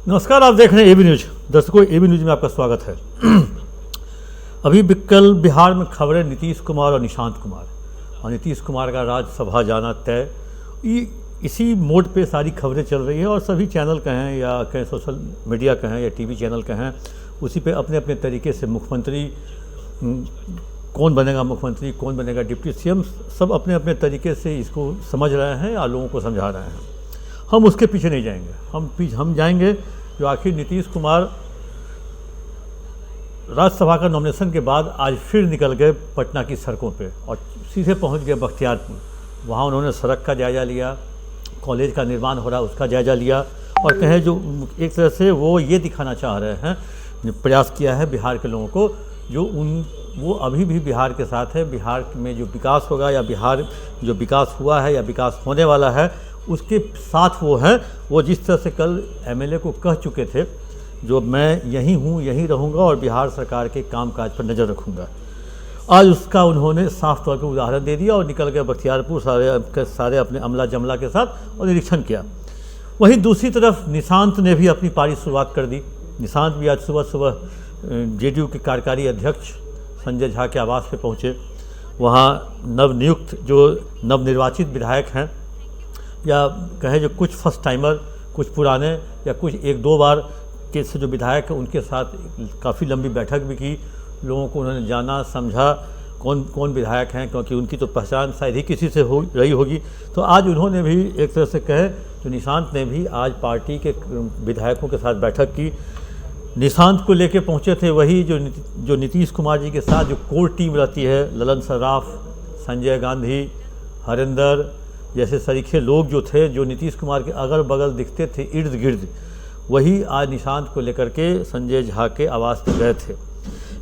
नमस्कार, आप देख रहे हैं एबी न्यूज। दर्शकों, एबी न्यूज में आपका स्वागत है। अभी कल बिहार में खबरें नीतीश कुमार और निशांत कुमार, और नीतीश कुमार का राज्यसभा जाना तय, इसी मोड पे सारी खबरें चल रही है। और सभी चैनल कहें या कहें सोशल मीडिया कहें या टीवी चैनल कहें, उसी पे अपने अपने तरीके से मुख्यमंत्री कौन बनेगा, मुख्यमंत्री कौन बनेगा, डिप्टी सीएम, सब अपने अपने तरीके से इसको समझ रहे हैं या लोगों को समझा रहे हैं। हम उसके पीछे नहीं जाएंगे। हम जाएंगे जो आखिर नीतीश कुमार राज्यसभा का नॉमिनेशन के बाद आज फिर निकल गए पटना की सड़कों पे और सीधे पहुंच गए बख्तियारपुर। वहाँ उन्होंने सड़क का जायज़ा लिया, कॉलेज का निर्माण हो रहा है उसका जायज़ा लिया, और कहें जो एक तरह से वो ये दिखाना चाह रहे हैं, प्रयास किया है बिहार के लोगों को, वो अभी भी बिहार के साथ है। बिहार में जो विकास होगा या बिहार जो विकास हुआ है या विकास होने वाला है उसके साथ वो है। वो जिस तरह से कल एमएलए को कह चुके थे, जो मैं यहीं हूँ, यहीं रहूँगा और बिहार सरकार के कामकाज पर नज़र रखूँगा, आज उसका उन्होंने साफ तौर पर उदाहरण दे दिया और निकल गए बख्तियारपुर सारे अपने अमला जमला के साथ और निरीक्षण किया। वहीं दूसरी तरफ निशांत ने भी अपनी पारी शुरुआत कर दी। निशांत भी आज सुबह जेडीयू के कार्यकारी अध्यक्ष संजय झा के आवास पे पहुँचे। वहाँ नवनियुक्त जो नवनिर्वाचित विधायक हैं या कहें जो कुछ फर्स्ट टाइमर, कुछ पुराने या कुछ एक दो बार के से जो विधायक हैं, उनके साथ काफ़ी लंबी बैठक भी की। लोगों को उन्होंने जाना, समझा कौन कौन विधायक हैं, क्योंकि उनकी तो पहचान शायद ही किसी से हो रही होगी। तो आज उन्होंने भी एक तरह से कहे तो निशांत ने भी आज पार्टी के विधायकों के साथ बैठक की। निशांत को लेके पहुंचे थे वही जो नीतीश कुमार जी के साथ जो कोर टीम रहती है, ललन सराफ, संजय गांधी, हरिंदर जैसे सरीखे लोग जो थे, जो नीतीश कुमार के अगल बगल दिखते थे इर्द गिर्द, वही आज निशांत को लेकर के संजय झा के आवास पर गए थे।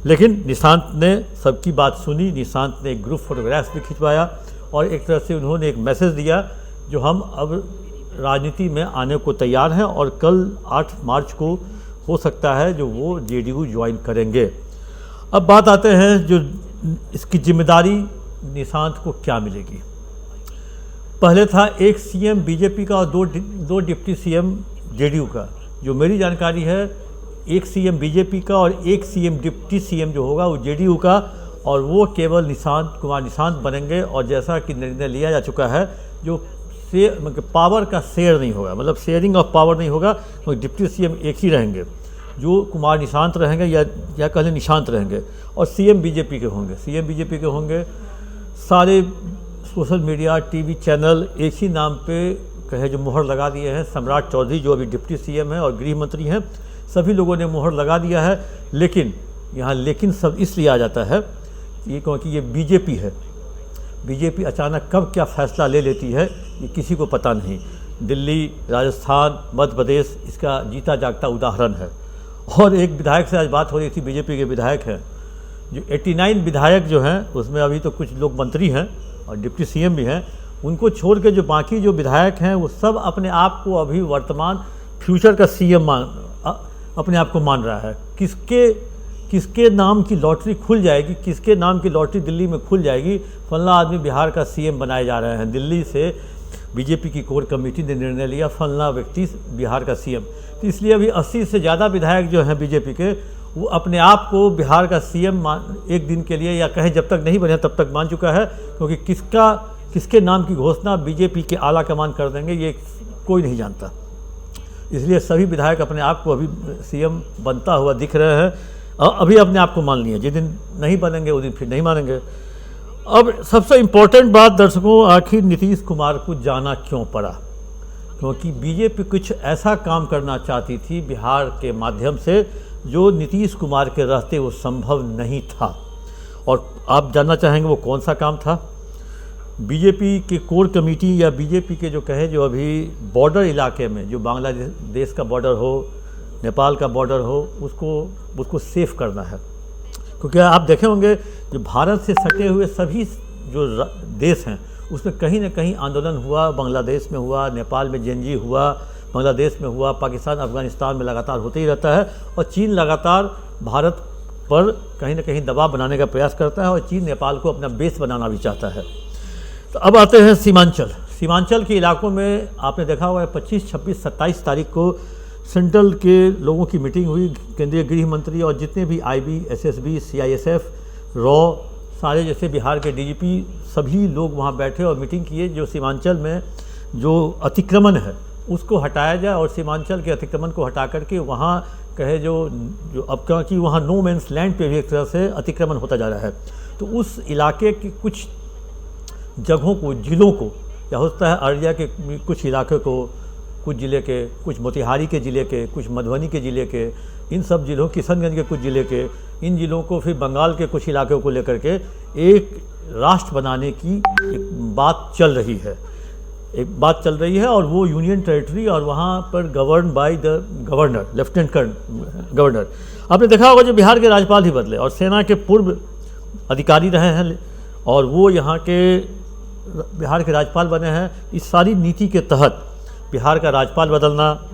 लेकिन निशांत ने सबकी बात सुनी। निशांत ने एक ग्रुप फोटोग्राफ्स भी खिंचवाया और एक तरह से उन्होंने एक मैसेज दिया जो हम अब राजनीति में आने को तैयार हैं और कल 8 मार्च को हो सकता है जो वो जेडीयू ज्वाइन करेंगे। अब बात आते हैं जो इसकी जिम्मेदारी निशांत को क्या मिलेगी। पहले था एक सीएम बीजेपी का और दो डिप्टी सीएम जेडीयू का। जो मेरी जानकारी है, एक सीएम बीजेपी का और एक सीएम डिप्टी सीएम जो होगा वो जेडीयू का, और वो केवल निशांत बनेंगे। और जैसा कि निर्णय लिया जा चुका है, जो मतलब पावर का शेयर नहीं होगा, मतलब शेयरिंग ऑफ पावर नहीं होगा, तो डिप्टी सीएम एक ही रहेंगे, जो कुमार निशांत रहेंगे या कहले निशांत रहेंगे, और सीएम बीजेपी के होंगे। सारे सोशल मीडिया, टीवी चैनल एक ही नाम पे कहे जो मोहर लगा दिए हैं। सम्राट चौधरी जो अभी डिप्टी सीएम हैं और गृह मंत्री हैं, सभी लोगों ने मोहर लगा दिया है। लेकिन सब इसलिए आ जाता है ये क्योंकि ये बीजेपी है। बीजेपी अचानक कब क्या फैसला ले लेती है ये किसी को पता नहीं। दिल्ली, राजस्थान, मध्य प्रदेश इसका जीता जागता उदाहरण है। और एक विधायक से आज बात हो रही थी, बीजेपी के विधायक हैं, जो 89 विधायक जो हैं उसमें अभी तो कुछ लोग मंत्री हैं और डिप्टी सीएम भी हैं, उनको छोड़ के जो बाकी जो विधायक हैं वो सब अपने आप को अभी वर्तमान फ्यूचर का सीएम अपने आप को मान रहा है। किसके नाम की लॉटरी खुल जाएगी, किसके नाम की लॉटरी दिल्ली में खुल जाएगी, फलना आदमी बिहार का सीएम बनाए जा रहे हैं। दिल्ली से बीजेपी की कोर कमेटी ने निर्णय लिया फलना व्यक्ति बिहार का सीएम। तो इसलिए अभी 80 से ज़्यादा विधायक जो हैं बीजेपी के, वो अपने आप को बिहार का सीएम एक दिन के लिए या कहें जब तक नहीं बने तब तक मान चुका है। क्योंकि किसके नाम की घोषणा बीजेपी के आला कमान कर देंगे ये कोई नहीं जानता। इसलिए सभी विधायक अपने आप को अभी सीएम बनता हुआ दिख रहे हैं और अभी अपने आप को मान लिए। जिस दिन नहीं बनेंगे उस दिन फिर नहीं मानेंगे। अब सबसे इम्पोर्टेंट बात दर्शकों, आखिर नीतीश कुमार को जाना क्यों पड़ा? क्योंकि बीजेपी कुछ ऐसा काम करना चाहती थी बिहार के माध्यम से जो नीतीश कुमार के रहते वो संभव नहीं था। और आप जानना चाहेंगे वो कौन सा काम था? बीजेपी के कोर कमेटी या बीजेपी के जो कहे जो अभी बॉर्डर इलाके में जो बांग्लादेश का बॉर्डर हो, नेपाल का बॉर्डर हो, उसको सेफ करना है। क्योंकि आप देखे होंगे जो भारत से सटे हुए सभी जो देश हैं उसमें कहीं ना कहीं आंदोलन हुआ। बांग्लादेश में हुआ, नेपाल में जेएनजी हुआ, बांग्लादेश में हुआ, पाकिस्तान, अफगानिस्तान में लगातार होते ही रहता है। और चीन लगातार भारत पर कहीं ना कहीं दबाव बनाने का प्रयास करता है और चीन नेपाल को अपना बेस बनाना भी चाहता है। तो अब आते हैं सीमांचल के इलाकों में। आपने देखा होगा 25, 26, 27 तारीख को सेंट्रल के लोगों की मीटिंग हुई, केंद्रीय गृह मंत्री और जितने भी आईबी, एसएसबी, सीआईएसएफ, रॉ, सारे जैसे बिहार के डीजीपी, सभी लोग वहाँ बैठे और मीटिंग किए जो सीमांचल में जो अतिक्रमण है उसको हटाया जाए और सीमांचल के अतिक्रमण को हटा करके वहाँ कहे जो अब क्योंकि वहाँ नो मैंस लैंड पे भी एक तरह से अतिक्रमण होता जा रहा है, तो उस इलाके की कुछ जगहों को, जिलों को, या होता है अररिया के कुछ इलाके को, कुछ ज़िले के, कुछ मोतिहारी के ज़िले के, कुछ मधुबनी के ज़िले के, इन सब ज़िलों, किशनगंज के कुछ ज़िले के, इन ज़िलों को फिर बंगाल के कुछ इलाकों को लेकर के एक राष्ट्र बनाने की एक बात चल रही है, और वो यूनियन टेरिटरी और वहाँ पर govern by the governor, lieutenant governor. आपने देखा होगा जो बिहार के राज्यपाल ही बदले और सेना के पूर्व अधिकारी रहे हैं और वो यहाँ के बिहार के राज्यपाल बने हैं। इस सारी नीति के तहत बिहार का राज्यपाल बदलना,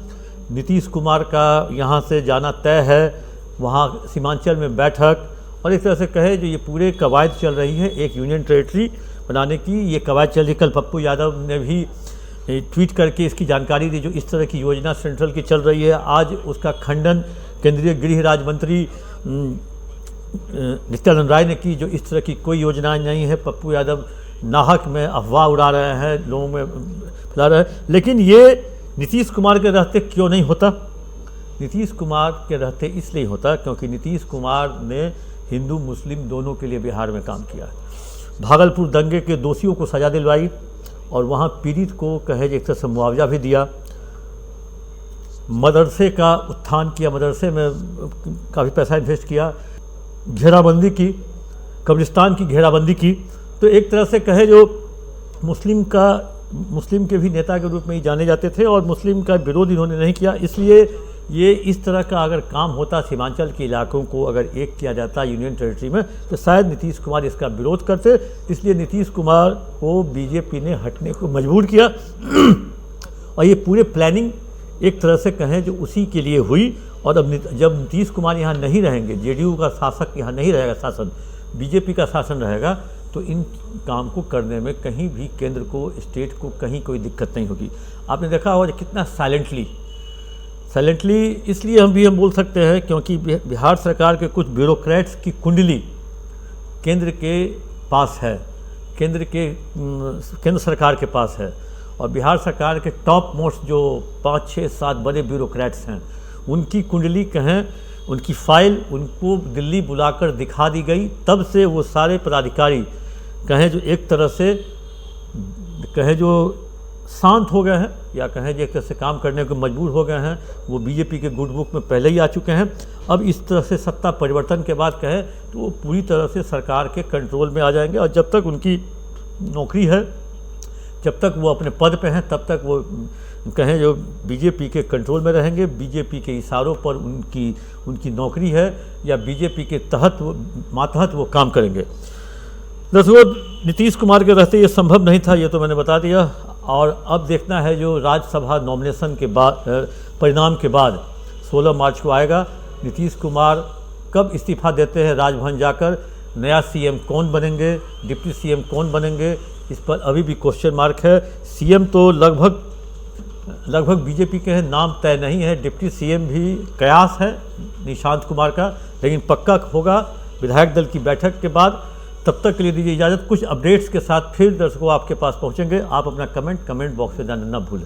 नीतीश कुमार का यहाँ से जाना तय है, वहाँ सीमांचल में बैठक, और एक तरह से कहे जो ये पूरे कवायद चल रही है एक यूनियन टेरिटरी बनाने की, ये कवायद चल रही। कल पप्पू यादव ने भी ट्वीट करके इसकी जानकारी दी, जो इस तरह की योजना सेंट्रल की चल रही है। आज उसका खंडन केंद्रीय गृह राज्य मंत्री नित्यानंद राय ने की, जो इस तरह की कोई योजना नहीं है। पप्पू यादव नाहक में अफवाह उड़ा रहे हैं, लोगों में फैला रहे हैं। लेकिन ये नीतीश कुमार के रहते क्यों नहीं होता? नीतीश कुमार के रहते इसलिए होता क्योंकि नीतीश कुमार ने हिंदू मुस्लिम दोनों के लिए बिहार में काम किया। भागलपुर दंगे के दोषियों को सज़ा दिलवाई और वहाँ पीड़ित को कहे एक तरह से मुआवजा भी दिया। मदरसे का उत्थान किया, मदरसे में काफ़ी पैसा इन्वेस्ट किया। घेराबंदी की, कब्रिस्तान की घेराबंदी की। तो एक तरह से कहे जो मुस्लिम के भी नेता के रूप में ही जाने जाते थे और मुस्लिम का विरोध इन्होंने नहीं किया। इसलिए ये इस तरह का अगर काम होता, सीमांचल के इलाकों को अगर एक किया जाता यूनियन टेरिटरी में, तो शायद नीतीश कुमार इसका विरोध करते। इसलिए नीतीश कुमार को बीजेपी ने हटने को मजबूर किया और ये पूरे प्लानिंग एक तरह से कहें जो उसी के लिए हुई। और अब जब नीतीश कुमार यहाँ नहीं रहेंगे, जेडीयू का शासक यहाँ नहीं रहेगा, शासन बीजेपी का शासन रहेगा, तो इन काम को करने में कहीं भी केंद्र को, स्टेट को कहीं कोई दिक्कत नहीं होगी। आपने देखा होगा कितना साइलेंटली इसलिए हम बोल सकते हैं क्योंकि बिहार सरकार के कुछ ब्यूरोक्रेट्स की कुंडली केंद्र के पास है, केंद्र सरकार के पास है। और बिहार सरकार के टॉप मोस्ट जो 5, 6, 7 बड़े ब्यूरोक्रेट्स हैं, उनकी कुंडली कहें, उनकी फाइल उनको दिल्ली बुलाकर दिखा दी गई। तब से वो सारे पदाधिकारी कहें जो एक तरह से कहें जो शांत हो गए हैं, या कहें जो एक तरह से काम करने को मजबूर हो गए हैं। वो बीजेपी के गुड बुक में पहले ही आ चुके हैं। अब इस तरह से सत्ता परिवर्तन के बाद कहें तो वो पूरी तरह से सरकार के कंट्रोल में आ जाएंगे। और जब तक उनकी नौकरी है, जब तक वो अपने पद पे हैं, तब तक वो कहें जो बीजेपी के कंट्रोल में रहेंगे। बीजेपी के इशारों पर उनकी नौकरी है, या बीजेपी के मातहत वो काम करेंगे। दरअसल नीतीश कुमार के रहते ये संभव नहीं था, ये तो मैंने बता दिया। और अब देखना है जो राज्यसभा नॉमिनेशन के बाद परिणाम के बाद 16 मार्च को आएगा। नीतीश कुमार कब इस्तीफा देते हैं राजभवन जाकर, नया सीएम कौन बनेंगे, डिप्टी सीएम कौन बनेंगे, इस पर अभी भी क्वेश्चन मार्क है। सीएम तो लगभग बीजेपी के हैं, नाम तय नहीं है। डिप्टी सीएम भी कयास है निशांत कुमार का, लेकिन पक्का होगा विधायक दल की बैठक के बाद। तब तक के लिए दीजिए इजाज़त। कुछ अपडेट्स के साथ फिर दर्शकों आपके पास पहुंचेंगे। आप अपना कमेंट बॉक्स में डालना न भूलें।